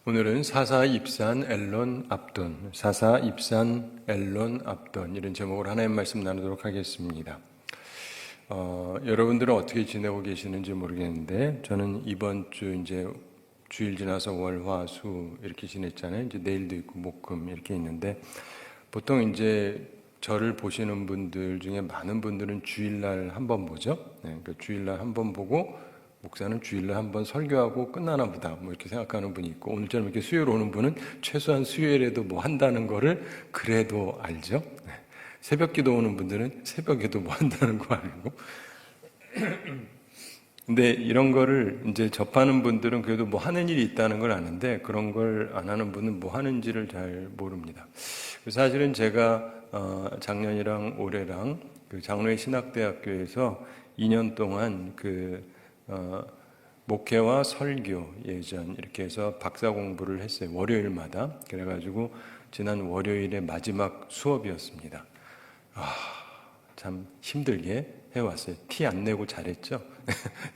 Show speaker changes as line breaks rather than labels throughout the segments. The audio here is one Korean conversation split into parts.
오늘은 사사 입산 엘론 압돈, 사사 입산 엘론 압돈 이런 제목으로 하나님 말씀 나누도록 하겠습니다. 여러분들은 어떻게 지내고 계시는지 모르겠는데 저는 이번 주 이제 주일 지나서 월, 화, 수 이렇게 지냈잖아요. 이제 내일도 있고 목, 금 이렇게 있는데 보통 이제 저를 보시는 분들 중에 많은 분들은 주일날 한 번 보죠. 그러니까 주일날 한 번 보고 목사는 주일날 한 번 설교하고 끝나나 보다 뭐 이렇게 생각하는 분이 있고 오늘처럼 이렇게 수요일 오는 분은 최소한 수요일에도 뭐 한다는 거를 그래도 알죠. 새벽 기도 오는 분들은 새벽에도 뭐 한다는 거 알고 근데 이런 거를 이제 접하는 분들은 그래도 뭐 하는 일이 있다는 걸 아는데 그런 걸 안 하는 분은 뭐 하는지를 잘 모릅니다. 사실은 제가 작년이랑 올해랑 그 장로회 신학대학교에서 2년 동안 목회와 설교 예전 이렇게 해서 박사 공부를 했어요. 월요일마다. 그래가지고 지난 월요일에 마지막 수업이었습니다. 참 힘들게 해왔어요. 티 안 내고 잘했죠.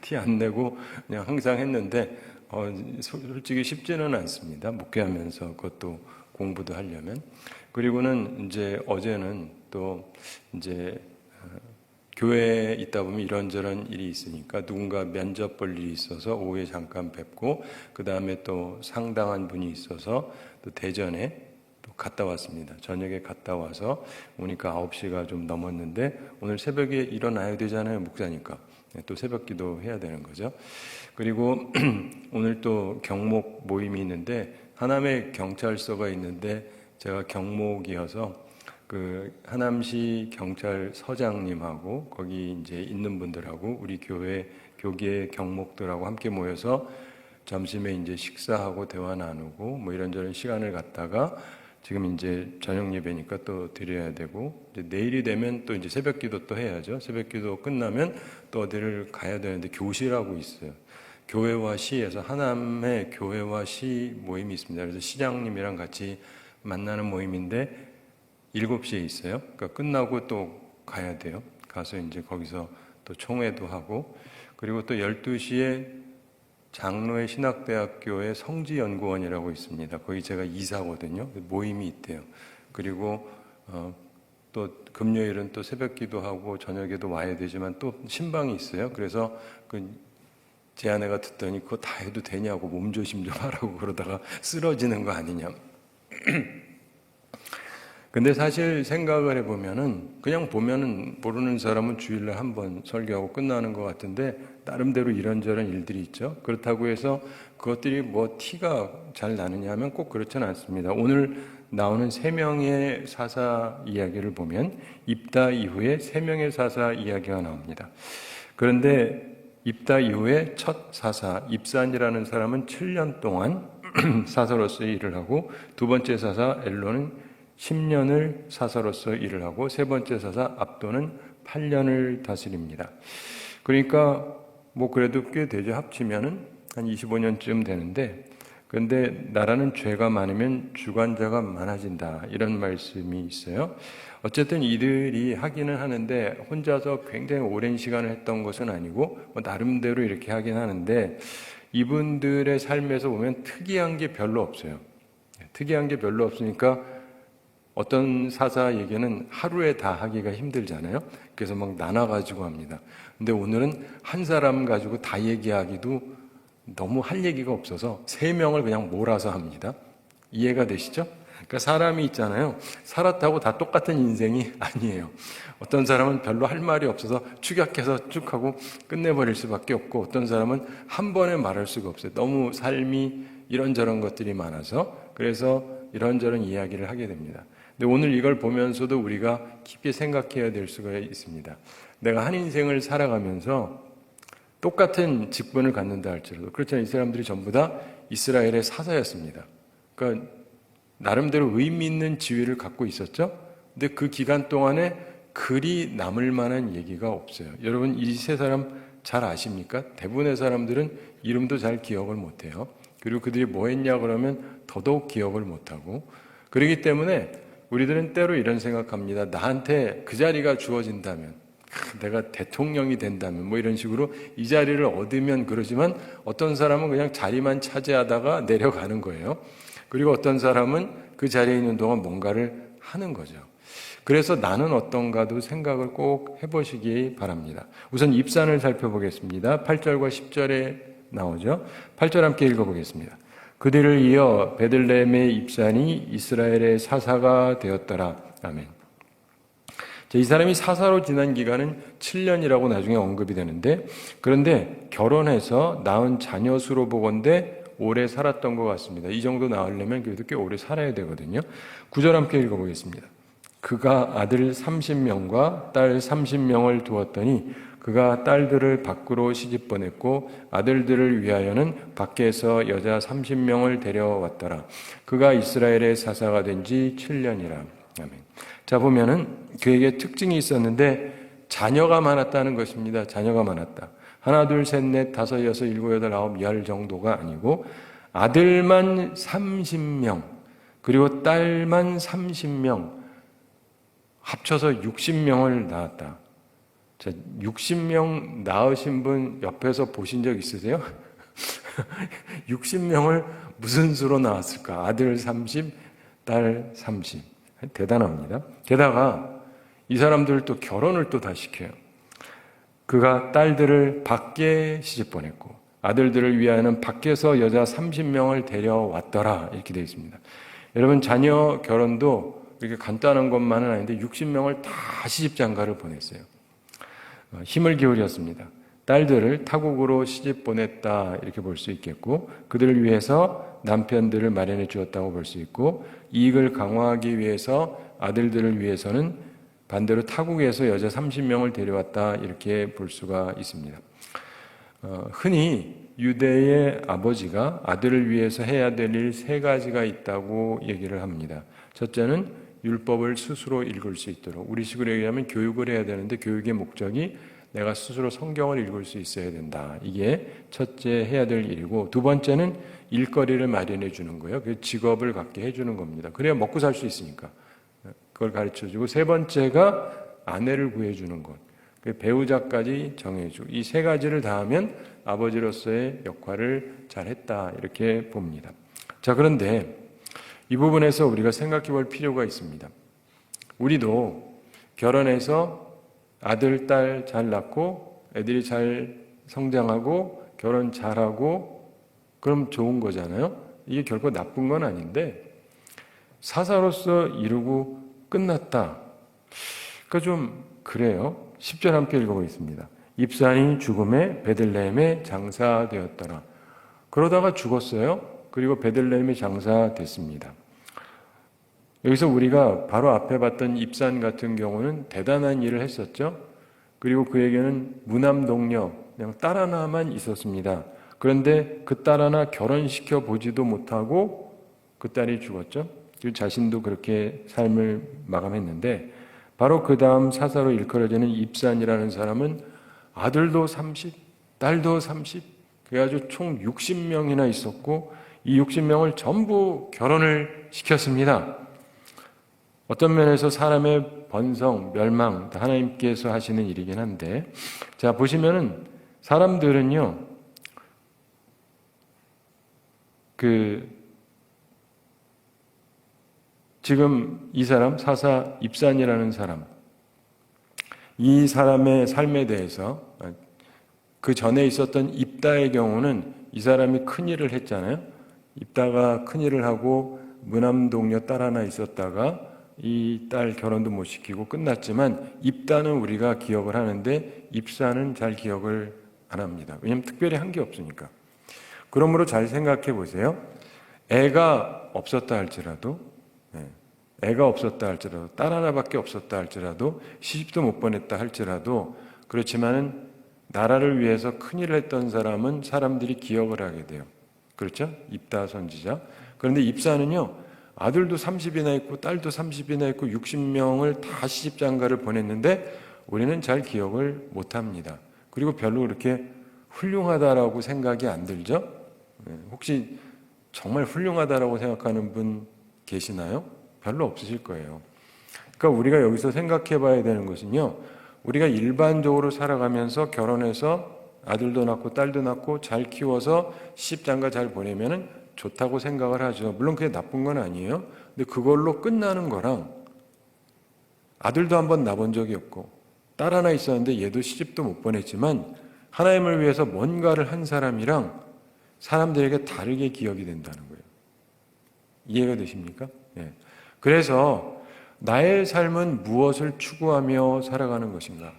티 안 내고 그냥 항상 했는데 솔직히 쉽지는 않습니다. 목회하면서 그것도 공부도 하려면. 그리고는 이제 어제는 또 이제 교회에 있다 보면 이런저런 일이 있으니까 누군가 면접 볼 일이 있어서 오후에 잠깐 뵙고 그 다음에 또 상당한 분이 있어서 또 대전에 또 갔다 왔습니다. 저녁에 갔다 와서 오니까 9시가 좀 넘었는데 오늘 새벽에 일어나야 되잖아요. 목사니까. 또 새벽 기도 해야 되는 거죠. 그리고 오늘 또 경목 모임이 있는데 하남에 경찰서가 있는데 제가 경목이어서 그 하남시 경찰서장님하고 거기 이제 있는 분들하고 우리 교회 교계 경목들하고 함께 모여서 점심에 이제 식사하고 대화 나누고 뭐 이런저런 시간을 갖다가 지금 이제 저녁 예배니까 또 드려야 되고 이제 내일이 되면 또 이제 새벽 기도 또 해야죠. 새벽 기도 끝나면 또 어디를 가야 되는데 교시라고 있어요. 교회와 시에서 하남에 교회와 시 모임이 있습니다. 그래서 시장님이랑 같이 만나는 모임인데 7시에 있어요. 그러니까 끝나고 또 가야 돼요. 가서 이제 거기서 또 총회도 하고 그리고 또 12시에 장로회 신학대학교의 성지연구원이라고 있습니다. 거기 제가 이사거든요. 모임이 있대요. 그리고 또 금요일은 또 새벽 기도하고 저녁에도 와야 되지만 또 신방이 있어요. 그래서 제 아내가 듣더니 그거 다 해도 되냐고 몸조심 좀 하라고 그러다가 쓰러지는 거 아니냐. 근데 사실 생각을 해보면은 그냥 보면은 모르는 사람은 주일날 한 번 설교하고 끝나는 것 같은데 나름대로 이런저런 일들이 있죠. 그렇다고 해서 그것들이 뭐 티가 잘 나느냐 하면 꼭 그렇지는 않습니다. 오늘 나오는 3명의 사사 이야기를 보면 입다 이후에 3명의 사사 이야기가 나옵니다. 그런데 입다 이후에 첫 사사 입산이라는 사람은 7년 동안 사사로서의 일을 하고 두 번째 사사 엘론은 10년을 사사로서 일을 하고 세 번째 사사 압도는 8년을 다스립니다. 그러니까 뭐 그래도 꽤 되죠. 합치면은 한 25년쯤 되는데 그런데 나라는 죄가 많으면 주관자가 많아진다 이런 말씀이 있어요. 어쨌든 이들이 하기는 하는데 혼자서 굉장히 오랜 시간을 했던 것은 아니고 뭐 나름대로 이렇게 하긴 하는데 이분들의 삶에서 보면 특이한 게 별로 없어요. 특이한 게 별로 없으니까 어떤 사사에게는 하루에 다 하기가 힘들잖아요. 그래서 막 나눠가지고 합니다. 근데 오늘은 한 사람 가지고 다 얘기하기도 너무 할 얘기가 없어서 3명을 그냥 몰아서 합니다. 이해가 되시죠? 그러니까 사람이 있잖아요. 살았다고 다 똑같은 인생이 아니에요. 어떤 사람은 별로 할 말이 없어서 축약해서 쭉 하고 끝내버릴 수밖에 없고 어떤 사람은 한 번에 말할 수가 없어요. 너무 삶이 이런저런 것들이 많아서 그래서 이런저런 이야기를 하게 됩니다. 근데 오늘 이걸 보면서도 우리가 깊게 생각해야 될 수가 있습니다. 내가 한 인생을 살아가면서 똑같은 직분을 갖는다 할지라도 그렇잖아요. 이 사람들이 전부 다 이스라엘의 사사였습니다. 그러니까 나름대로 의미 있는 지위를 갖고 있었죠. 근데 그 기간 동안에 그리 남을 만한 얘기가 없어요. 여러분 이 세 사람 잘 아십니까? 대부분의 사람들은 이름도 잘 기억을 못해요. 그리고 그들이 뭐 했냐 그러면 더더욱 기억을 못하고 그렇기 때문에 우리들은 때로 이런 생각합니다. 나한테 그 자리가 주어진다면 내가 대통령이 된다면 뭐 이런 식으로 이 자리를 얻으면 그러지만 어떤 사람은 그냥 자리만 차지하다가 내려가는 거예요. 그리고 어떤 사람은 그 자리에 있는 동안 뭔가를 하는 거죠. 그래서 나는 어떤가도 생각을 꼭 해보시기 바랍니다. 우선 입산을 살펴보겠습니다. 8절과 10절에 나오죠. 8절 함께 읽어보겠습니다. 그들을 이어 베들레헴의 입산이 이스라엘의 사사가 되었더라. 아멘. 이 사람이 사사로 지난 기간은 7년이라고 나중에 언급이 되는데, 그런데 결혼해서 낳은 자녀 수로 보건대 오래 살았던 것 같습니다. 이 정도 낳으려면 그래도 꽤 오래 살아야 되거든요. 9절 함께 읽어보겠습니다. 그가 아들 30명과 딸 30명을 두었더니 그가 딸들을 밖으로 시집 보냈고 아들들을 위하여는 밖에서 여자 30명을 데려왔더라. 그가 이스라엘의 사사가 된 지 7년이라. 아멘. 자, 보면은 그에게 특징이 있었는데 자녀가 많았다는 것입니다. 자녀가 많았다. 하나, 둘, 셋, 넷, 다섯, 여섯, 일곱, 여덟, 아홉, 열 정도가 아니고 아들만 30명 그리고 딸만 30명 합쳐서 60명을 낳았다. 자, 60명 낳으신 분 옆에서 보신 적 있으세요? 60명을 무슨 수로 낳았을까? 아들 30, 딸 30. 대단합니다. 게다가 이 사람들 또 결혼을 또 다 시켜요. 그가 딸들을 밖에 시집 보냈고 아들들을 위하여는 밖에서 여자 30명을 데려왔더라. 이렇게 되어 있습니다. 여러분, 자녀 결혼도 이렇게 간단한 것만은 아닌데 60명을 다 시집장가를 보냈어요. 힘을 기울였습니다. 딸들을 타국으로 시집 보냈다 이렇게 볼 수 있겠고, 그들을 위해서 남편들을 마련해 주었다고 볼 수 있고, 이익을 강화하기 위해서 아들들을 위해서는 반대로 타국에서 여자 30명을 데려왔다 이렇게 볼 수가 있습니다. 흔히 유대의 아버지가 아들을 위해서 해야 될 일 세 가지가 있다고 얘기를 합니다. 첫째는 율법을 스스로 읽을 수 있도록, 우리식으로 얘기하면 교육을 해야 되는데 교육의 목적이 내가 스스로 성경을 읽을 수 있어야 된다. 이게 첫째 해야 될 일이고, 두 번째는 일거리를 마련해 주는 거예요. 그 직업을 갖게 해주는 겁니다. 그래야 먹고 살 수 있으니까 그걸 가르쳐주고, 세 번째가 아내를 구해주는 것, 그 배우자까지 정해주고, 이 세 가지를 다 하면 아버지로서의 역할을 잘했다 이렇게 봅니다. 자, 그런데 이 부분에서 우리가 생각해 볼 필요가 있습니다. 우리도 결혼해서 아들, 딸 잘 낳고 애들이 잘 성장하고 결혼 잘하고 그럼 좋은 거잖아요. 이게 결코 나쁜 건 아닌데 사사로서 이루고 끝났다. 그러니까 좀 그래요. 10절 함께 읽어보겠습니다. 입산이 죽음에 베들레헴에 장사되었더라. 그러다가 죽었어요. 그리고 베들레헴에 장사됐습니다. 여기서 우리가 바로 앞에 봤던 입산 같은 경우는 대단한 일을 했었죠. 그리고 그에게는 무남동녀, 그냥 딸 하나만 있었습니다. 그런데 그 딸 하나 결혼시켜 보지도 못하고 그 딸이 죽었죠. 그리고 자신도 그렇게 삶을 마감했는데, 바로 그 다음 사사로 일컬어지는 입산이라는 사람은 아들도 30, 딸도 30, 그래가지고 총 60명이나 있었고 이 60명을 전부 결혼을 시켰습니다. 어떤 면에서 사람의 번성, 멸망, 하나님께서 하시는 일이긴 한데, 자, 보시면은 사람들은요, 지금 이 사람, 사사 입산이라는 사람, 이 사람의 삶에 대해서 그 전에 있었던 입다의 경우는 이 사람이 큰일을 했잖아요. 입다가 큰일을 하고 무남동녀 딸 하나 있었다가 이 딸 결혼도 못 시키고 끝났지만, 입다는 우리가 기억을 하는데 입사는 잘 기억을 안 합니다. 왜냐하면 특별히 한 게 없으니까. 그러므로 잘 생각해 보세요. 애가 없었다 할지라도, 애가 없었다 할지라도, 딸 하나밖에 없었다 할지라도, 시집도 못 보냈다 할지라도, 그렇지만은 나라를 위해서 큰일을 했던 사람은 사람들이 기억을 하게 돼요. 그렇죠? 입다 선지자. 그런데 입사는요, 아들도 30이나 있고 딸도 30이나 있고 60명을 다 시집장가를 보냈는데 우리는 잘 기억을 못합니다. 그리고 별로 그렇게 훌륭하다라고 생각이 안 들죠? 혹시 정말 훌륭하다라고 생각하는 분 계시나요? 별로 없으실 거예요. 그러니까 우리가 여기서 생각해 봐야 되는 것은요, 우리가 일반적으로 살아가면서 결혼해서 아들도 낳고 딸도 낳고 잘 키워서 시집장가 잘 보내면은 좋다고 생각을 하죠. 물론 그게 나쁜 건 아니에요. 근데 그걸로 끝나는 거랑 아들도 한번 낳아본 적이 없고 딸 하나 있었는데 얘도 시집도 못 보냈지만 하나님을 위해서 뭔가를 한 사람이랑 사람들에게 다르게 기억이 된다는 거예요. 이해가 되십니까? 네. 그래서 나의 삶은 무엇을 추구하며 살아가는 것인가?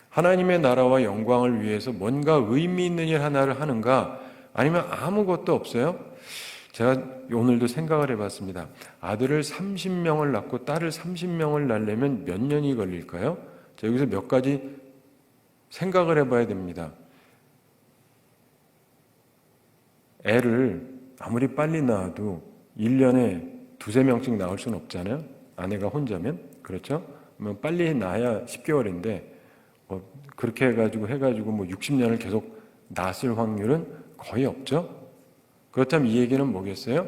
하나님의 나라와 영광을 위해서 뭔가 의미 있는 일 하나를 하는가? 아니면 아무것도 없어요? 제가 오늘도 생각을 해봤습니다. 아들을 30명을 낳고 딸을 30명을 낳으려면 몇 년이 걸릴까요? 자, 여기서 몇 가지 생각을 해봐야 됩니다. 애를 아무리 빨리 낳아도 1년에 두세 명씩 낳을 수는 없잖아요. 아내가 혼자면. 그렇죠? 빨리 낳아야 10개월인데 그렇게 해가지고 뭐 60년을 계속 낳았을 확률은 거의 없죠. 그렇다면 이 얘기는 뭐겠어요?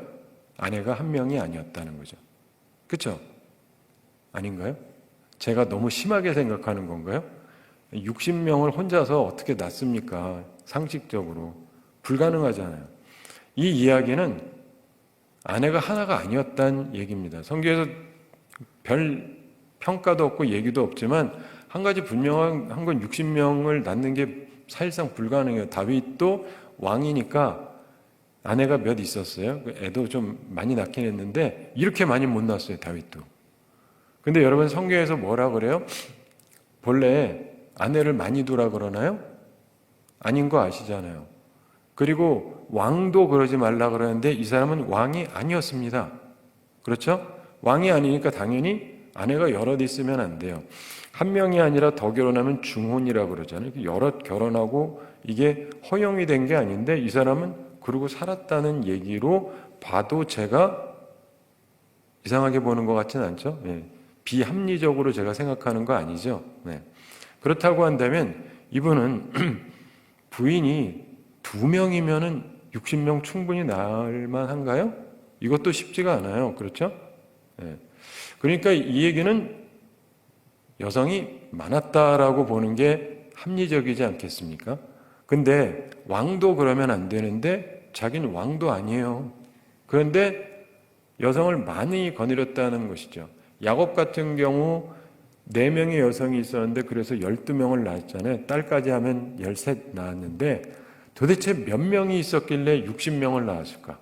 아내가 한 명이 아니었다는 거죠. 그렇죠? 아닌가요? 제가 너무 심하게 생각하는 건가요? 60명을 혼자서 어떻게 낳습니까? 상식적으로 불가능하잖아요. 이 이야기는 아내가 하나가 아니었다는 얘기입니다. 성경에서 별 평가도 없고 얘기도 없지만 한 가지 분명한 건 60명을 낳는 게 사실상 불가능해요. 다윗도 왕이니까 아내가 몇 있었어요. 애도 좀 많이 낳긴 했는데 이렇게 많이 못 낳았어요. 다윗도. 근데 여러분 성경에서 뭐라 그래요? 본래 아내를 많이 두라 그러나요? 아닌 거 아시잖아요. 그리고 왕도 그러지 말라 그러는데 이 사람은 왕이 아니었습니다. 그렇죠? 왕이 아니니까 당연히 아내가 여럿 있으면 안 돼요. 한 명이 아니라 더 결혼하면 중혼이라고 그러잖아요. 여럿 결혼하고 이게 허용이 된 게 아닌데 이 사람은 그러고 살았다는 얘기로 봐도 제가 이상하게 보는 것 같지는 않죠. 네. 비합리적으로 제가 생각하는 거 아니죠. 네. 그렇다고 한다면 이분은 부인이 2명이면은 60명 충분히 낳을 만한가요? 이것도 쉽지가 않아요. 그렇죠? 네. 그러니까 이 얘기는 여성이 많았다라고 보는 게 합리적이지 않겠습니까? 근데 왕도 그러면 안 되는데 자기는 왕도 아니에요. 그런데 여성을 많이 거느렸다는 것이죠. 야곱 같은 경우 4명의 여성이 있었는데 그래서 12명을 낳았잖아요. 딸까지 하면 13 낳았는데 도대체 몇 명이 있었길래 60명을 낳았을까?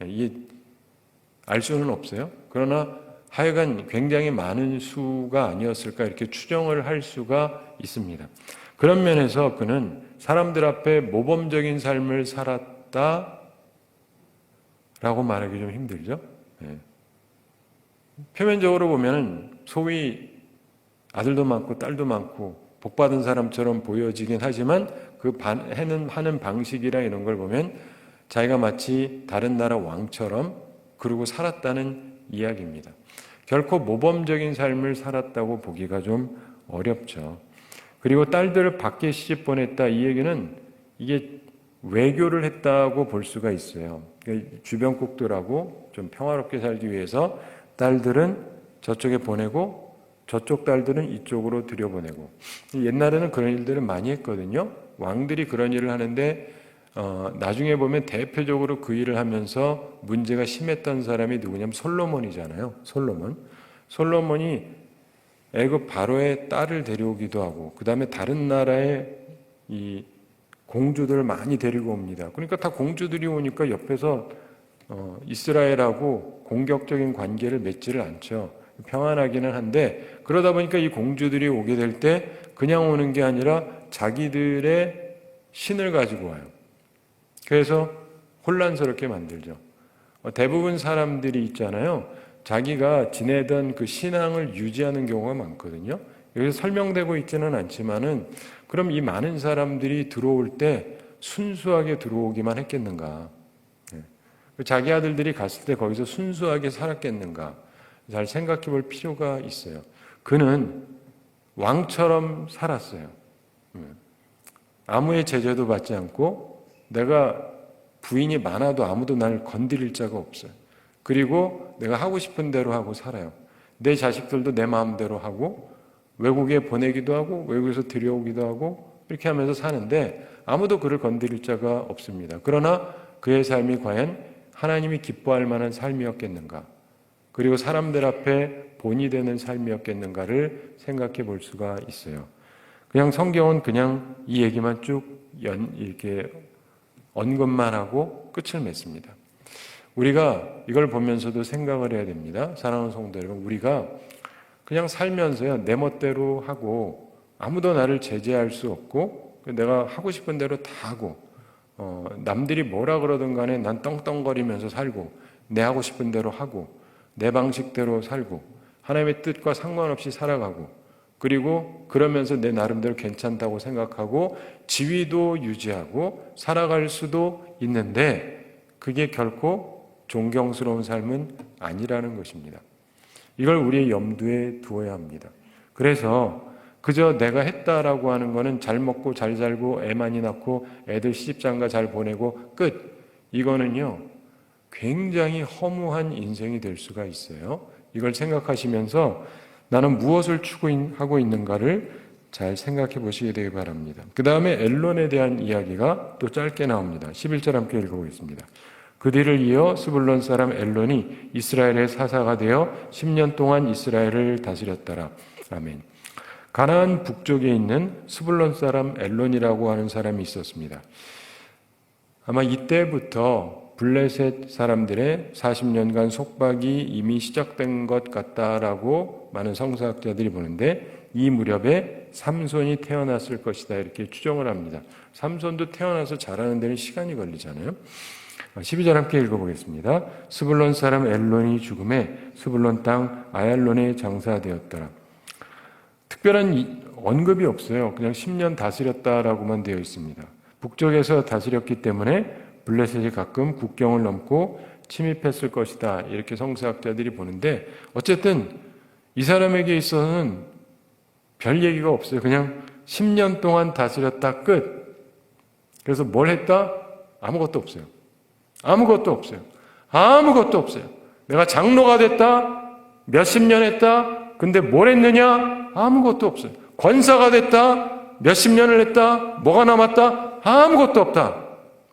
이게 알 수는 없어요. 그러나 하여간 굉장히 많은 수가 아니었을까 이렇게 추정을 할 수가 있습니다. 그런 면에서 그는 사람들 앞에 모범적인 삶을 살았다라고 말하기 좀 힘들죠. 네. 표면적으로 보면 소위 아들도 많고 딸도 많고 복받은 사람처럼 보여지긴 하지만 그 하는 방식이나 이런 걸 보면 자기가 마치 다른 나라 왕처럼 그러고 살았다는 이야기입니다. 결코 모범적인 삶을 살았다고 보기가 좀 어렵죠. 그리고 딸들을 밖에 시집 보냈다 이 얘기는 이게 외교를 했다고 볼 수가 있어요. 주변국들하고 좀 평화롭게 살기 위해서 딸들은 저쪽에 보내고 저쪽 딸들은 이쪽으로 들여보내고 옛날에는 그런 일들을 많이 했거든요. 왕들이 그런 일을 하는데 나중에 보면 대표적으로 그 일을 하면서 문제가 심했던 사람이 누구냐면 솔로몬이잖아요. 솔로몬이 애굽 바로의 딸을 데려오기도 하고 그 다음에 다른 나라의 이 공주들을 많이 데리고 옵니다. 그러니까 다 공주들이 오니까 옆에서 이스라엘하고 공격적인 관계를 맺지를 않죠. 평안하기는 한데 그러다 보니까 이 공주들이 오게 될 때 그냥 오는 게 아니라 자기들의 신을 가지고 와요. 그래서 혼란스럽게 만들죠. 대부분 사람들이 있잖아요. 자기가 지내던 그 신앙을 유지하는 경우가 많거든요. 여기서 설명되고 있지는 않지만은 그럼 이 많은 사람들이 들어올 때 순수하게 들어오기만 했겠는가? 자기 아들들이 갔을 때 거기서 순수하게 살았겠는가? 잘 생각해 볼 필요가 있어요. 그는 왕처럼 살았어요. 아무의 제재도 받지 않고 내가 부인이 많아도 아무도 날 건드릴 자가 없어요. 그리고 내가 하고 싶은 대로 하고 살아요. 내 자식들도 내 마음대로 하고 외국에 보내기도 하고 외국에서 들여오기도 하고 이렇게 하면서 사는데 아무도 그를 건드릴 자가 없습니다. 그러나 그의 삶이 과연 하나님이 기뻐할 만한 삶이었겠는가? 그리고 사람들 앞에 본이 되는 삶이었겠는가를 생각해 볼 수가 있어요. 그냥 성경은 그냥 이 얘기만 쭉 이렇게 언급만 하고 끝을 맺습니다. 우리가 이걸 보면서도 생각을 해야 됩니다. 사랑하는 성도 여러분, 우리가 그냥 살면서요, 내 멋대로 하고 아무도 나를 제재할 수 없고 내가 하고 싶은 대로 다 하고 남들이 뭐라 그러든 간에 난 떵떵거리면서 살고 내 하고 싶은 대로 하고 내 방식대로 살고 하나님의 뜻과 상관없이 살아가고 그리고 그러면서 내 나름대로 괜찮다고 생각하고 지위도 유지하고 살아갈 수도 있는데 그게 결코 존경스러운 삶은 아니라는 것입니다. 이걸 우리의 염두에 두어야 합니다. 그래서 그저 내가 했다라고 하는 거는 잘 먹고 잘 살고 애 많이 낳고 애들 시집장가 잘 보내고 끝. 이거는요 굉장히 허무한 인생이 될 수가 있어요. 이걸 생각하시면서 나는 무엇을 추구하고 있는가를 잘 생각해 보시게 되기 바랍니다. 그 다음에 엘론에 대한 이야기가 또 짧게 나옵니다. 11절 함께 읽어보겠습니다. 그 뒤를 이어 스불론 사람 엘론이 이스라엘의 사사가 되어 10년 동안 이스라엘을 다스렸더라. 아멘. 가나안 북쪽에 있는 스불론 사람 엘론이라고 하는 사람이 있었습니다. 아마 이때부터 블레셋 사람들의 40년간 속박이 이미 시작된 것 같다라고 많은 성서학자들이 보는데 이 무렵에 삼손이 태어났을 것이다 이렇게 추정을 합니다. 삼손도 태어나서 자라는 데는 시간이 걸리잖아요. 12절 함께 읽어보겠습니다. 스불론 사람 엘론이 죽음에 스불론 땅 아얄론에 장사되었더라. 특별한 언급이 없어요. 그냥 10년 다스렸다라고만 되어 있습니다. 북쪽에서 다스렸기 때문에 블레셋이 가끔 국경을 넘고 침입했을 것이다 이렇게 성서학자들이 보는데 어쨌든 이 사람에게 있어서는 별 얘기가 없어요. 그냥 10년 동안 다스렸다 끝. 그래서 뭘 했다? 아무것도 없어요. 아무것도 없어요. 아무것도 없어요. 내가 장로가 됐다? 몇십 년 했다? 근데 뭘 했느냐? 아무것도 없어요. 권사가 됐다? 몇십 년을 했다? 뭐가 남았다? 아무것도 없다.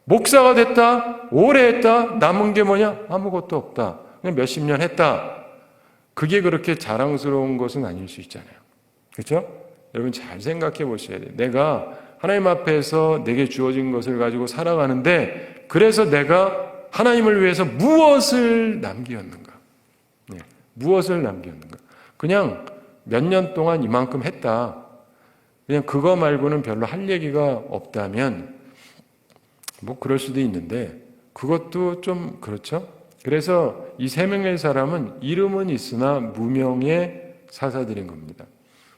목사가 됐다? 오래 했다? 남은 게 뭐냐? 아무것도 없다. 그냥 몇십 년 했다. 그게 그렇게 자랑스러운 것은 아닐 수 있잖아요. 그렇죠? 여러분 잘 생각해 보셔야 돼요. 내가 하나님 앞에서 내게 주어진 것을 가지고 살아가는데 그래서 내가 하나님을 위해서 무엇을 남기었는가? 네, 무엇을 남기었는가? 그냥 몇 년 동안 이만큼 했다. 그냥 그거 말고는 별로 할 얘기가 없다면 뭐 그럴 수도 있는데 그것도 좀 그렇죠? 그래서 이 세 명의 사람은 이름은 있으나 무명의 사사들인 겁니다.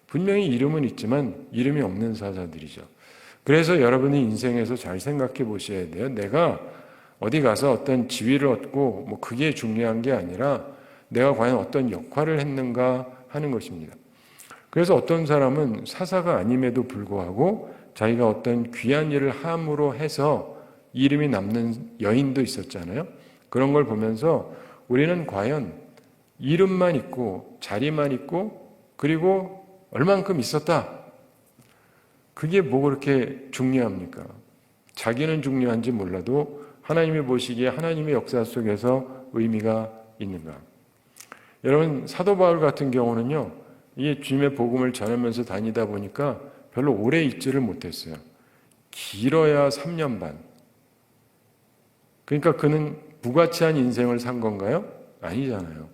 분명히 이름은 있지만 이름이 없는 사사들이죠. 그래서 여러분이 인생에서 잘 생각해 보셔야 돼요. 내가 어디 가서 어떤 지위를 얻고 뭐 그게 중요한 게 아니라 내가 과연 어떤 역할을 했는가 하는 것입니다. 그래서 어떤 사람은 사사가 아님에도 불구하고 자기가 어떤 귀한 일을 함으로 해서 이름이 남는 여인도 있었잖아요. 그런 걸 보면서 우리는 과연 이름만 있고 자리만 있고 그리고 얼만큼 있었다. 그게 뭐 그렇게 중요합니까? 자기는 중요한지 몰라도 하나님이 보시기에 하나님의 역사 속에서 의미가 있는가? 여러분 사도 바울 같은 경우는요. 이 주님의 복음을 전하면서 다니다 보니까 별로 오래 있지를 못했어요. 길어야 3년 반. 그러니까 그는 무가치한 인생을 산 건가요? 아니잖아요.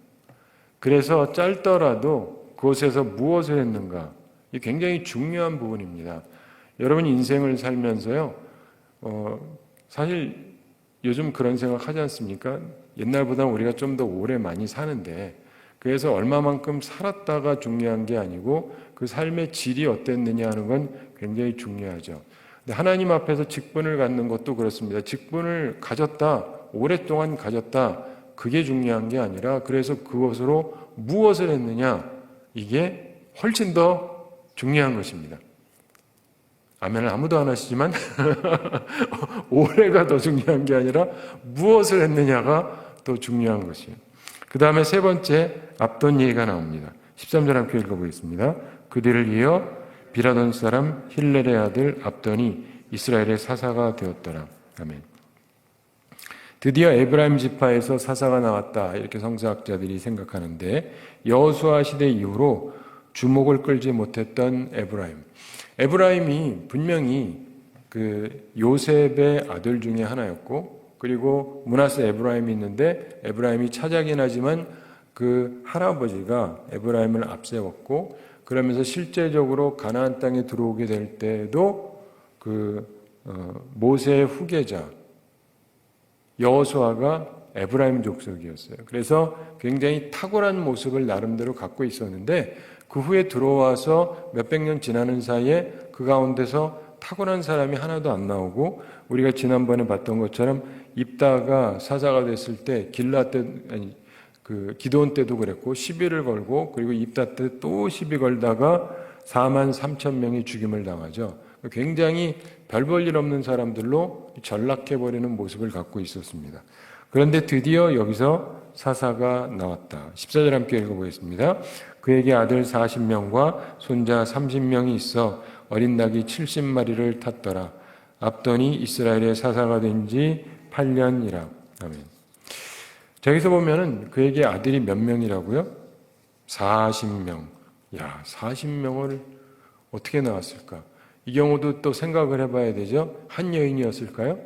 그래서 짧더라도 그곳에서 무엇을 했는가? 이게 굉장히 중요한 부분입니다. 여러분 인생을 살면서요. 사실 요즘 그런 생각 하지 않습니까? 옛날보다 우리가 좀 더 오래 많이 사는데 그래서 얼마만큼 살았다가 중요한 게 아니고 그 삶의 질이 어땠느냐 하는 건 굉장히 중요하죠. 근데 하나님 앞에서 직분을 갖는 것도 그렇습니다. 직분을 가졌다, 오랫동안 가졌다, 그게 중요한 게 아니라 그래서 그것으로 무엇을 했느냐, 이게 훨씬 더 중요한 것입니다. 아멘을 아무도 안 하시지만 올해가 더 중요한 게 아니라 무엇을 했느냐가 더 중요한 것이에요. 그 다음에 세 번째 앞돈 얘기가 나옵니다. 13절 함께 읽어보겠습니다. 그들을 이어 비라돈 사람 힐렐의 아들 압돈이 이스라엘의 사사가 되었더라. 아멘. 드디어 에브라임 지파에서 사사가 나왔다, 이렇게 성서학자들이 생각하는데, 여호수아 시대 이후로 주목을 끌지 못했던 에브라임이 분명히 그 요셉의 아들 중에 하나였고, 그리고 므낫세 에브라임이 있는데 에브라임이 차자긴 하지만 그 할아버지가 에브라임을 앞세웠고, 그러면서 실제적으로 가나안 땅에 들어오게 될 때도 모세의 후계자 여호수아가 에브라임 족속이었어요. 그래서 굉장히 탁월한 모습을 나름대로 갖고 있었는데, 그 후에 들어와서 몇백 년 지나는 사이에 그 가운데서 탁월한 사람이 하나도 안 나오고, 우리가 지난번에 봤던 것처럼 입다가 사사가 됐을 때 기드온 때도 그랬고 시비를 걸고, 그리고 입다 때 또 시비 걸다가 4만 3천 명이 죽임을 당하죠. 굉장히 별 볼 일 없는 사람들로 전락해버리는 모습을 갖고 있었습니다. 그런데 드디어 여기서 사사가 나왔다. 14절 함께 읽어보겠습니다. 그에게 아들 40명과 손자 30명이 있어 어린 낙이 70마리를 탔더라. 압돈이 이스라엘의 사사가 된 지 8년이라. 아멘. 저기서 보면은 그에게 아들이 몇 명이라고요? 40명. 야, 40명을 어떻게 낳았을까? 이 경우도 또 생각을 해봐야 되죠. 한 여인이었을까요?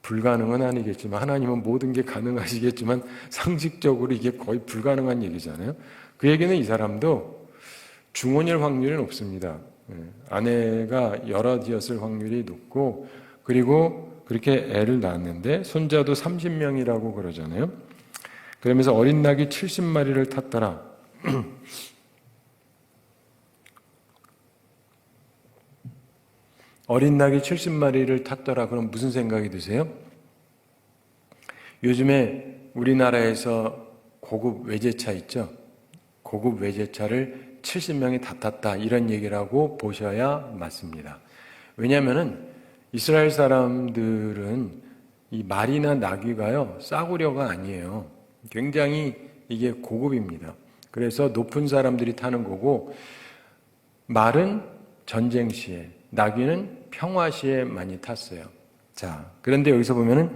불가능은 아니겠지만, 하나님은 모든 게 가능하시겠지만 상식적으로 이게 거의 불가능한 얘기잖아요. 그 얘기는 이 사람도 중혼일 확률이 높습니다. 아내가 여럿이었을 확률이 높고, 그리고 그렇게 애를 낳았는데 손자도 30명이라고 그러잖아요. 그러면서 어린 낙이 70마리를 탔더라. 어린 낙이 70마리를 탔더라. 그럼 무슨 생각이 드세요? 요즘에 우리나라에서 고급 외제차 있죠? 고급 외제차를 70명이 다 탔다, 이런 얘기를 하고 보셔야 맞습니다. 왜냐하면은 이스라엘 사람들은 이 말이나 나귀가요, 싸구려가 아니에요. 굉장히 이게 고급입니다. 그래서 높은 사람들이 타는 거고, 말은 전쟁 시에, 나귀는 평화 시에 많이 탔어요. 자, 그런데 여기서 보면은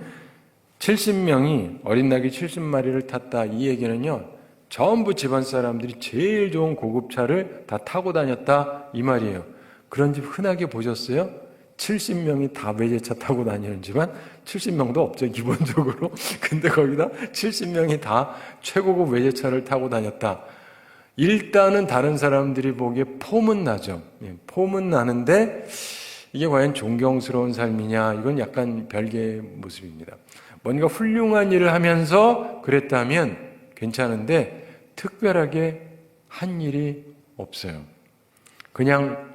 70명이 어린 나귀 70마리를 탔다, 이 얘기는요, 전부 집안 사람들이 제일 좋은 고급차를 다 타고 다녔다, 이 말이에요. 그런 집 흔하게 보셨어요? 70명이 다 외제차 타고 다니는 집안 70명도 없죠, 기본적으로. 근데 거기다 70명이 다 최고급 외제차를 타고 다녔다. 일단은 다른 사람들이 보기에 폼은 나죠. 폼은 나는데 이게 과연 존경스러운 삶이냐, 이건 약간 별개의 모습입니다. 뭔가 훌륭한 일을 하면서 그랬다면 괜찮은데 특별하게 한 일이 없어요. 그냥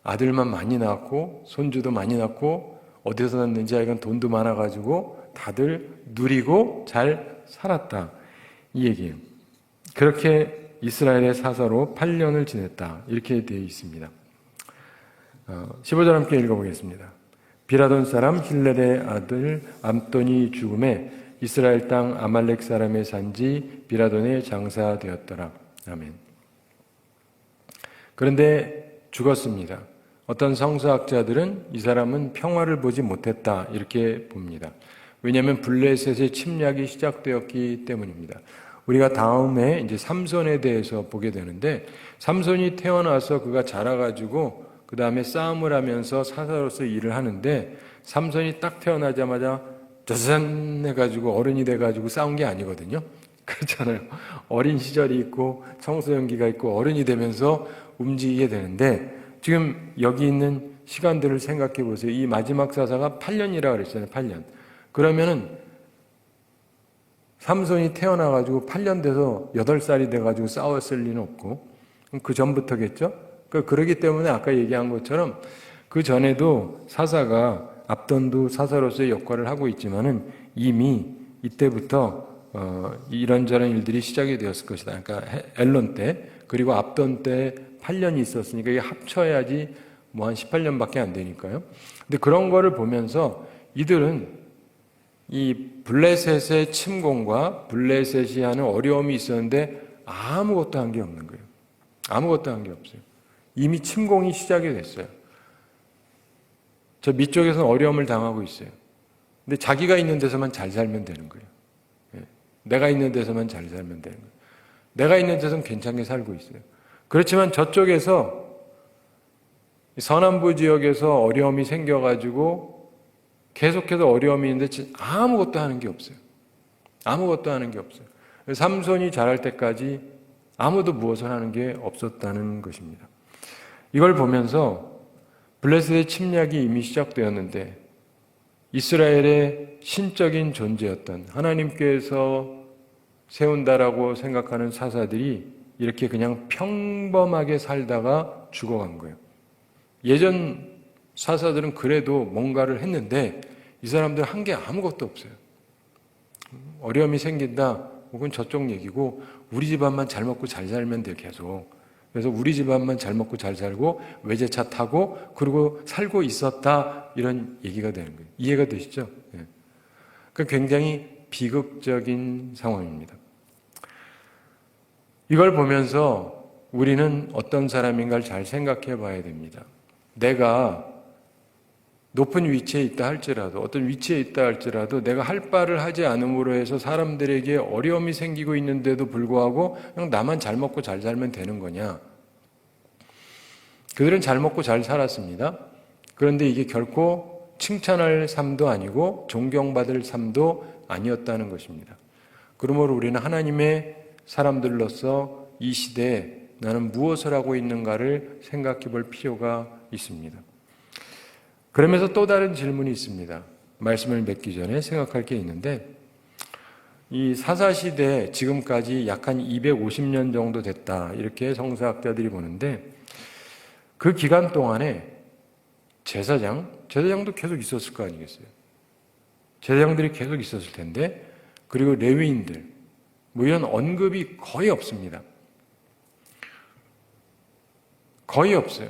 아들만 많이 낳았고 손주도 많이 낳고, 어디서 낳는지 이건 돈도 많아가지고 다들 누리고 잘 살았다, 이 얘기예요. 그렇게 이스라엘의 사사로 8년을 지냈다, 이렇게 되어 있습니다. 15절 함께 읽어보겠습니다. 비라돈 사람 힐렐의 아들 압돈이 죽음에 이스라엘 땅 아말렉 사람의 산지 비라돈에 장사되었더라. 아멘. 그런데 죽었습니다. 어떤 성서학자들은 이 사람은 평화를 보지 못했다, 이렇게 봅니다. 왜냐하면 블레셋의 침략이 시작되었기 때문입니다. 우리가 다음에 이제 삼손에 대해서 보게 되는데, 삼손이 태어나서 그가 자라가지고 그 다음에 싸움을 하면서 사사로서 일을 하는데, 삼손이 딱 태어나자마자 짜잔 해가지고 어른이 돼가지고 싸운 게 아니거든요. 그렇잖아요. 어린 시절이 있고 청소년기가 있고 어른이 되면서 움직이게 되는데, 지금 여기 있는 시간들을 생각해 보세요. 이 마지막 사사가 8년이라고 그랬잖아요. 8년. 그러면은 삼손이 태어나가지고 8년 돼서 8살이 돼가지고 싸웠을 리는 없고, 그 전부터겠죠? 그러기 때문에 아까 얘기한 것처럼 그 전에도 사사가, 압돈도 사사로서의 역할을 하고 있지만은 이미 이때부터 이런저런 일들이 시작이 되었을 것이다. 그러니까 엘론 때, 그리고 압돈 때 8년이 있었으니까 이게 합쳐야지 뭐 한 18년밖에 안 되니까요. 근데 그런 거를 보면서 이들은 이 블레셋의 침공과 블레셋이 하는 어려움이 있었는데 아무것도 한 게 없는 거예요. 아무것도 한 게 없어요. 이미 침공이 시작이 됐어요. 저 밑쪽에서는 어려움을 당하고 있어요. 근데 자기가 있는 데서만 잘 살면 되는 거예요. 내가 있는 데서만 잘 살면 되는 거예요. 내가 있는 데서는 괜찮게 살고 있어요. 그렇지만 저쪽에서 서남부 지역에서 어려움이 생겨가지고 계속해서 어려움이 있는데 아무것도 하는 게 없어요. 아무것도 하는 게 없어요. 삼손이 자랄 때까지 아무도 무엇을 하는 게 없었다는 것입니다. 이걸 보면서 블레셋의 침략이 이미 시작되었는데 이스라엘의 신적인 존재였던 하나님께서 세운다라고 생각하는 사사들이 이렇게 그냥 평범하게 살다가 죽어간 거예요. 예전 사사들은 그래도 뭔가를 했는데 이 사람들은 한 게 아무것도 없어요. 어려움이 생긴다 혹은 저쪽 얘기고 우리 집안만 잘 먹고 잘 살면 돼요. 계속. 그래서 우리 집안만 잘 먹고 잘 살고 외제차 타고 그리고 살고 있었다 이런 얘기가 되는 거예요. 이해가 되시죠? 네. 그러니까 굉장히 비극적인 상황입니다. 이걸 보면서 우리는 어떤 사람인가를 잘 생각해 봐야 됩니다. 내가 높은 위치에 있다 할지라도 어떤 위치에 있다 할지라도 내가 할 바를 하지 않음으로 해서 사람들에게 어려움이 생기고 있는데도 불구하고 그냥 나만 잘 먹고 잘 살면 되는 거냐? 그들은 잘 먹고 잘 살았습니다. 그런데 이게 결코 칭찬할 삶도 아니고 존경받을 삶도 아니었다는 것입니다. 그러므로 우리는 하나님의 사람들로서 이 시대에 나는 무엇을 하고 있는가를 생각해 볼 필요가 있습니다. 그러면서 또 다른 질문이 있습니다. 말씀을 맺기 전에 생각할 게 있는데 이 사사시대 지금까지 약 한 250년 정도 됐다 이렇게 성서학자들이 보는데 그 기간 동안에 제사장도 계속 있었을 거 아니겠어요? 제사장들이 계속 있었을 텐데 그리고 레위인들 뭐 이런 언급이 거의 없습니다. 거의 없어요.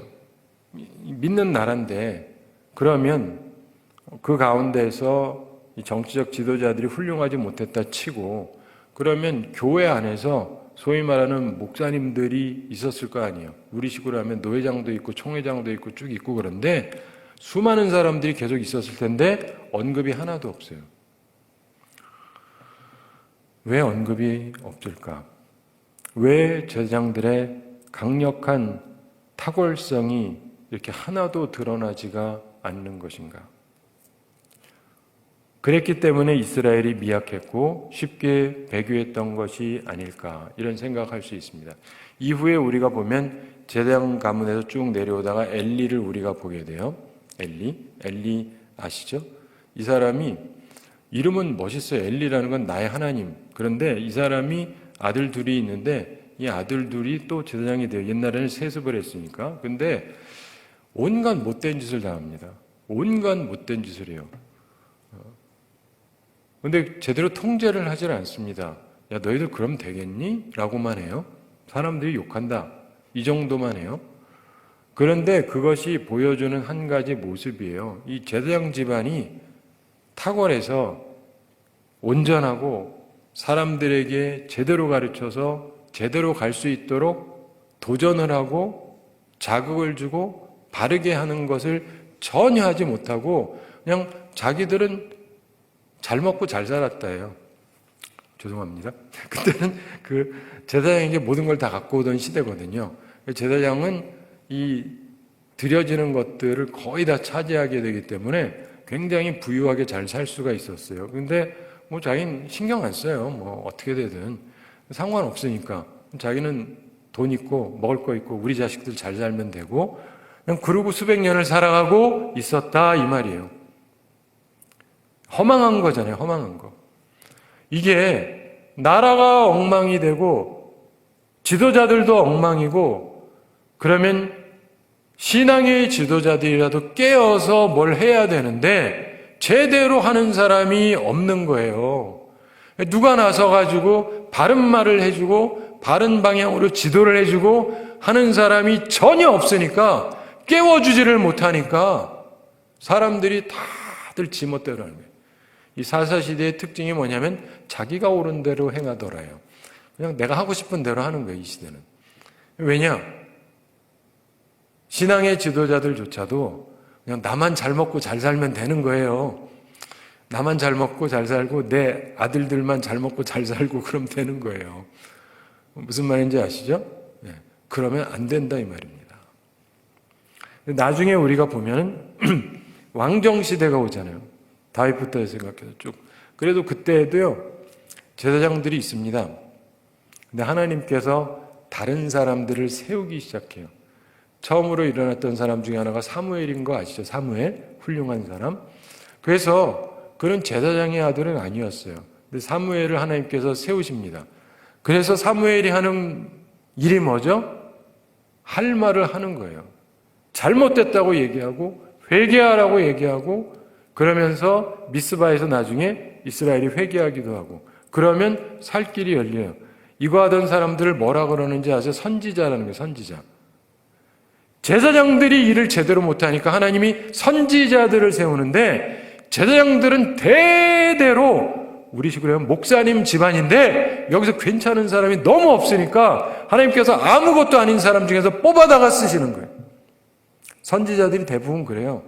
믿는 나라인데 그러면 그 가운데서 정치적 지도자들이 훌륭하지 못했다 치고 그러면 교회 안에서 소위 말하는 목사님들이 있었을 거 아니에요. 우리 식으로 하면 노회장도 있고 총회장도 있고 쭉 있고 그런데 수많은 사람들이 계속 있었을 텐데 언급이 하나도 없어요. 왜 언급이 없을까? 왜 제사장들의 강력한 탁월성이 이렇게 하나도 드러나지가 않는 것인가? 그랬기 때문에 이스라엘이 미약했고 쉽게 배교했던 것이 아닐까 이런 생각할 수 있습니다. 이후에 우리가 보면 제사장 가문에서 쭉 내려오다가 엘리를 우리가 보게 돼요. 엘리 아시죠? 이 사람이 이름은 멋있어요. 엘리라는 건 나의 하나님. 그런데 이 사람이 아들 둘이 있는데 이 아들 둘이 또 제사장이 돼요. 옛날에는 세습을 했으니까. 근데 온갖 못된 짓을 당합니다. 온갖 못된 짓을 해요. 근데 제대로 통제를 하질 않습니다. 야, 너희들 그럼 되겠니? 라고만 해요. 사람들이 욕한다. 이 정도만 해요. 그런데 그것이 보여주는 한 가지 모습이에요. 이 제사장 집안이 탁월해서 온전하고 사람들에게 제대로 가르쳐서 제대로 갈 수 있도록 도전을 하고 자극을 주고 바르게 하는 것을 전혀 하지 못하고 그냥 자기들은 잘 먹고 잘 살았다예요. 죄송합니다. 그때는 그 제사장에게 모든 걸 다 갖고 오던 시대거든요. 제사장은 이 드려지는 것들을 거의 다 차지하게 되기 때문에 굉장히 부유하게 잘 살 수가 있었어요. 근데 뭐 자기는 신경 안 써요. 뭐 어떻게 되든 상관없으니까 자기는 돈 있고 먹을 거 있고 우리 자식들 잘 살면 되고 그냥 그러고 수백 년을 살아가고 있었다 이 말이에요. 허망한 거잖아요. 허망한 거. 이게 나라가 엉망이 되고 지도자들도 엉망이고 그러면 신앙의 지도자들이라도 깨어서 뭘 해야 되는데 제대로 하는 사람이 없는 거예요. 누가 나서가지고 바른 말을 해주고 바른 방향으로 지도를 해주고 하는 사람이 전혀 없으니까 깨워주지를 못하니까 사람들이 다들 지멋대로 하는 거예요. 이 사사시대의 특징이 뭐냐면 자기가 옳은 대로 행하더라요. 그냥 내가 하고 싶은 대로 하는 거예요. 이 시대는. 왜냐? 신앙의 지도자들조차도 그냥 나만 잘 먹고 잘 살면 되는 거예요. 나만 잘 먹고 잘 살고 내 아들들만 잘 먹고 잘 살고 그러면 되는 거예요. 무슨 말인지 아시죠? 네. 그러면 안 된다 이 말입니다. 나중에 우리가 보면은 왕정시대가 오잖아요. 다윗부터 생각해서 쭉. 그래도 그때에도요, 제사장들이 있습니다. 근데 하나님께서 다른 사람들을 세우기 시작해요. 처음으로 일어났던 사람 중에 하나가 사무엘인 거 아시죠? 사무엘, 훌륭한 사람. 그래서 그는 제사장의 아들은 아니었어요. 근데 사무엘을 하나님께서 세우십니다. 그래서 사무엘이 하는 일이 뭐죠? 할 말을 하는 거예요. 잘못됐다고 얘기하고 회개하라고 얘기하고 그러면서 미스바에서 나중에 이스라엘이 회개하기도 하고 그러면 살 길이 열려요. 이거 하던 사람들을 뭐라 그러는지 아세요? 선지자라는 거예요. 선지자. 제사장들이 일을 제대로 못하니까 하나님이 선지자들을 세우는데 제사장들은 대대로 우리식으로 하면 목사님 집안인데 여기서 괜찮은 사람이 너무 없으니까 하나님께서 아무것도 아닌 사람 중에서 뽑아다가 쓰시는 거예요. 선지자들이 대부분 그래요.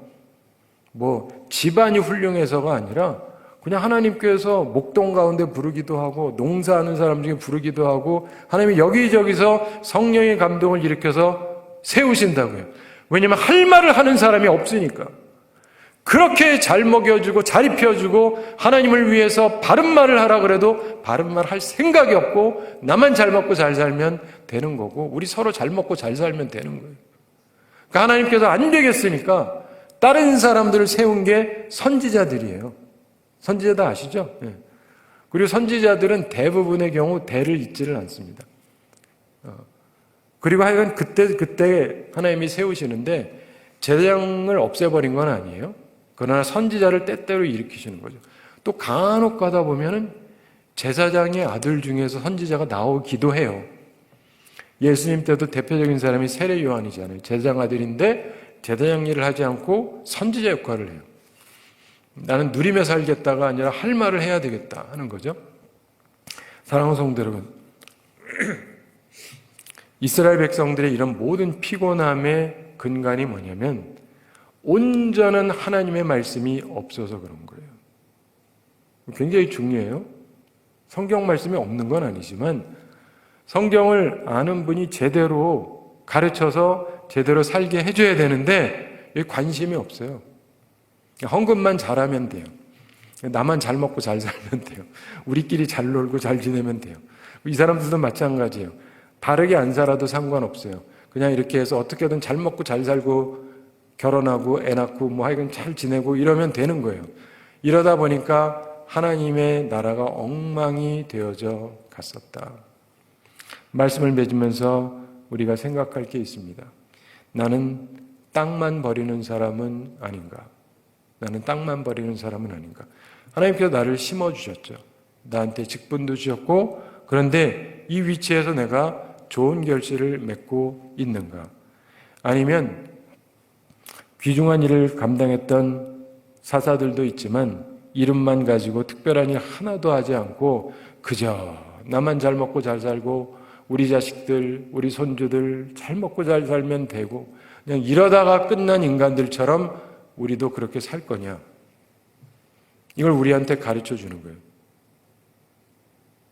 뭐 집안이 훌륭해서가 아니라 그냥 하나님께서 목동 가운데 부르기도 하고 농사하는 사람 중에 부르기도 하고 하나님이 여기저기서 성령의 감동을 일으켜서 세우신다고요. 왜냐하면 할 말을 하는 사람이 없으니까. 그렇게 잘 먹여주고 잘 입혀주고 하나님을 위해서 바른 말을 하라 그래도 바른 말 할 생각이 없고 나만 잘 먹고 잘 살면 되는 거고 우리 서로 잘 먹고 잘 살면 되는 거예요. 그러니까 하나님께서 안 되겠으니까 다른 사람들을 세운 게 선지자들이에요. 선지자도 아시죠? 네. 그리고 선지자들은 대부분의 경우 대를 잇지를 않습니다. 그리고 하여간 그때 하나님이 세우시는데 제사장을 없애버린 건 아니에요. 그러나 선지자를 때때로 일으키시는 거죠. 또 간혹 가다 보면은 제사장의 아들 중에서 선지자가 나오기도 해요. 예수님 때도 대표적인 사람이 세례 요한이잖아요. 제사장 아들인데 제사장 일을 하지 않고 선지자 역할을 해요. 나는 누리며 살겠다가 아니라 할 말을 해야 되겠다 하는 거죠. 사랑하는 성도 여러분, 이스라엘 백성들의 이런 모든 피곤함의 근간이 뭐냐면 온전한 하나님의 말씀이 없어서 그런 거예요. 굉장히 중요해요. 성경 말씀이 없는 건 아니지만 성경을 아는 분이 제대로 가르쳐서 제대로 살게 해줘야 되는데 관심이 없어요. 헌금만 잘하면 돼요. 나만 잘 먹고 잘 살면 돼요. 우리끼리 잘 놀고 잘 지내면 돼요. 이 사람들도 마찬가지예요. 바르게 안 살아도 상관없어요. 그냥 이렇게 해서 어떻게든 잘 먹고 잘 살고 결혼하고 애 낳고 뭐 하여간 잘 지내고 이러면 되는 거예요. 이러다 보니까 하나님의 나라가 엉망이 되어져 갔었다. 말씀을 맺으면서 우리가 생각할 게 있습니다. 나는 땅만 버리는 사람은 아닌가? 나는 땅만 버리는 사람은 아닌가? 하나님께서 나를 심어주셨죠. 나한테 직분도 주셨고 그런데 이 위치에서 내가 좋은 결실을 맺고 있는가? 아니면 귀중한 일을 감당했던 사사들도 있지만 이름만 가지고 특별한 일 하나도 하지 않고 그저 나만 잘 먹고 잘 살고 우리 자식들, 우리 손주들 잘 먹고 잘 살면 되고 그냥 이러다가 끝난 인간들처럼 우리도 그렇게 살 거냐? 이걸 우리한테 가르쳐 주는 거예요.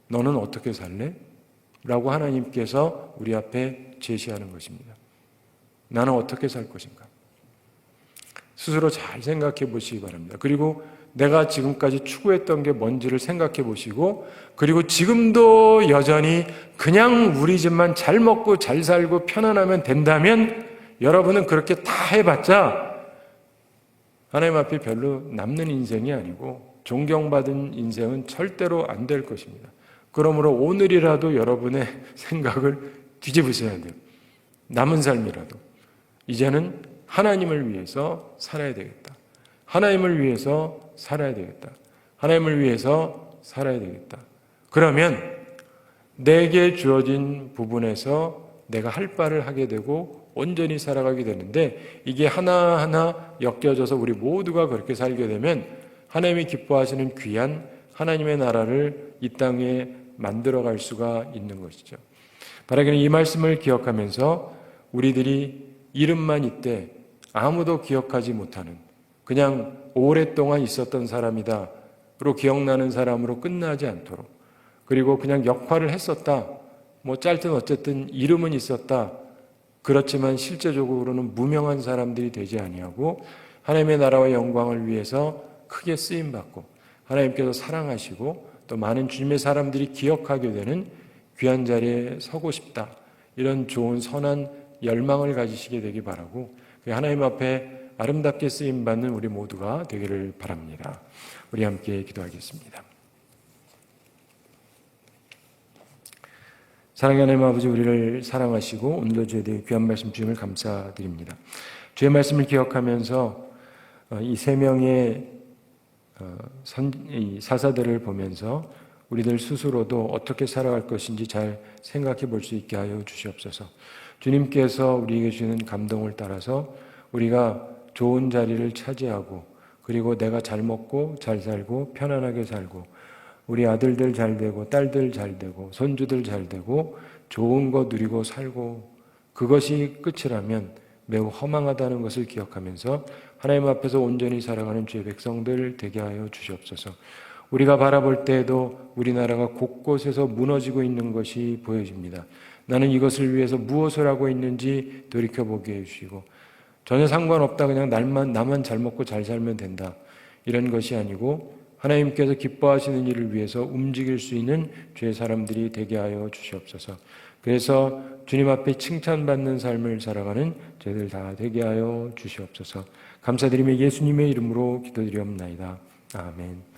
너는 어떻게 살래? 라고 하나님께서 우리 앞에 제시하는 것입니다. 나는 어떻게 살 것인가? 스스로 잘 생각해 보시기 바랍니다. 그리고 내가 지금까지 추구했던 게 뭔지를 생각해 보시고 그리고 지금도 여전히 그냥 우리 집만 잘 먹고 잘 살고 편안하면 된다면 여러분은 그렇게 다 해봤자 하나님 앞에 별로 남는 인생이 아니고 존경받은 인생은 절대로 안 될 것입니다. 그러므로 오늘이라도 여러분의 생각을 뒤집으셔야 돼요. 남은 삶이라도 이제는 하나님을 위해서 살아야 되겠다. 하나님을 위해서 살아야 되겠다. 하나님을 위해서 살아야 되겠다. 그러면 내게 주어진 부분에서 내가 할 바를 하게 되고 온전히 살아가게 되는데 이게 하나하나 엮여져서 우리 모두가 그렇게 살게 되면 하나님이 기뻐하시는 귀한 하나님의 나라를 이 땅에 만들어갈 수가 있는 것이죠. 바라기는 이 말씀을 기억하면서 우리들이 이름만 있되 아무도 기억하지 못하는, 그냥 오랫동안 있었던 사람이다로 기억나는 사람으로 끝나지 않도록, 그리고 그냥 역할을 했었다, 뭐 짧든 어쨌든 이름은 있었다, 그렇지만 실제적으로는 무명한 사람들이 되지 아니하고 하나님의 나라와 영광을 위해서 크게 쓰임받고 하나님께서 사랑하시고 또 많은 주님의 사람들이 기억하게 되는 귀한 자리에 서고 싶다, 이런 좋은 선한 열망을 가지시게 되기 바라고, 하나님 앞에 아름답게 쓰임받는 우리 모두가 되기를 바랍니다. 우리 함께 기도하겠습니다. 사랑의 하나님 아버지, 우리를 사랑하시고 오늘도 주에 대해 귀한 말씀 주임을 감사드립니다. 주의 말씀을 기억하면서 이 세 명의 사사들을 보면서 우리들 스스로도 어떻게 살아갈 것인지 잘 생각해 볼 수 있게 하여 주시옵소서. 주님께서 우리에게 주시는 감동을 따라서 우리가 좋은 자리를 차지하고, 그리고 내가 잘 먹고 잘 살고 편안하게 살고 우리 아들들 잘 되고 딸들 잘 되고 손주들 잘 되고 좋은 거 누리고 살고, 그것이 끝이라면 매우 허망하다는 것을 기억하면서 하나님 앞에서 온전히 살아가는 주의 백성들 되게 하여 주시옵소서. 우리가 바라볼 때에도 우리나라가 곳곳에서 무너지고 있는 것이 보여집니다. 나는 이것을 위해서 무엇을 하고 있는지 돌이켜보게 해주시고, 전혀 상관없다, 그냥 나만 잘 먹고 잘 살면 된다, 이런 것이 아니고 하나님께서 기뻐하시는 일을 위해서 움직일 수 있는 주의 사람들이 되게 하여 주시옵소서. 그래서 주님 앞에 칭찬받는 삶을 살아가는 저희들 다 되게 하여 주시옵소서. 감사드리며 예수님의 이름으로 기도드리옵나이다. 아멘.